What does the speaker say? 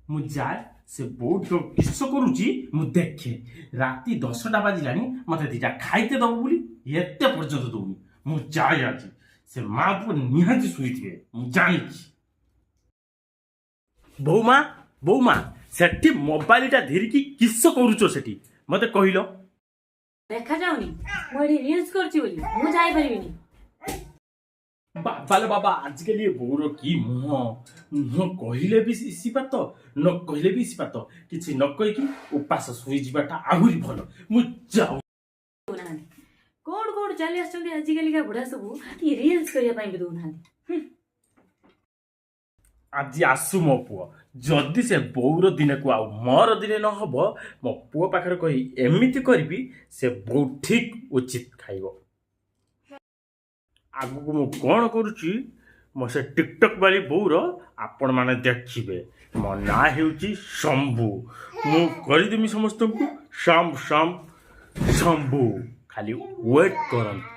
ମୁଁ ଯାଏ ସେ ବହୁତ କିସ କରୁଛି ମୁଁ ଦେଖେ। ରାତି 10ଟା ବାଜିଲାଣି ମତେ ଦିଟା ଖାଇତେ ଦବ ବୋଲି ଏତେ ପର୍ଯ୍ୟନ୍ତ ଦଉନି। ମୁଁ ଯାଏ ଆଜି ସେ ମା ପୁଅ ନିହାତି ଶୋଇଥିବେ ମୁଁ ଜାଣିଛି। ବୋଉମା ବୋଉମା ସେଠି ମୋବାଇଲଟା ଧରିକି କିସ କରୁଛ ସେଠି ମତେ କହିଲ? ଦେଖାଯାଉନି ମୁଁ ଏଠି ରିଲ୍ସ କରୁଛି ବୋଲି ମୁଁ ଯାଇପାରିବିନି। ବାବାଲେ ବାବା ଆଜିକାଲି ଏ ବୋଉର କି ମୁହଁ। ମୁହଁ କହିଲେ ବି ଇସିପାତ ନ କହିଲେ ବି ଇସିପାତ। କିଛି ନ କହିକି ଉପାସ ଶୋଇଯିବାଟା ଆହୁରି ଭଲ। ମୁଁ ଯାଉ। ଦଉନାହାନ୍ତି କୋଉଠୁ କୋଉଠୁ ଚାଲି ଆସୁଛନ୍ତି ଆଜିକାଲିକା ବୁଢା ସବୁ ଟିକେ ରିଲ୍ସ କରିବା ପାଇଁ ବି ଦଉନାହାନ୍ତି। ଆଜି ଆସୁ ମୋ ପୁଅ। ଯଦି ସେ ବୋଉର ଦିନକୁ ଆଉ ମୋର ଦିନେ ନ ହବ ମୋ ପୁଅ ପାଖରେ କହି ଏମିତି କରିବି ସେ ବୋଉ ଠିକ ଉଚିତ ଖାଇବ। ଆଗକୁ ମୁଁ କ'ଣ କରୁଛି ମୋ ସେ ଟିକଟକ୍ ବାଲି ବୋଉର ଆପଣମାନେ ଦେଖିବେ। ମୋ ନାଁ ହେଉଛି ଶମ୍ଭୁ। ମୁଁ କରିଦେମି ସମସ୍ତଙ୍କୁ ଶମ୍ଭୁ ଖାଲି ୱେଟ୍ କରନ୍ତୁ।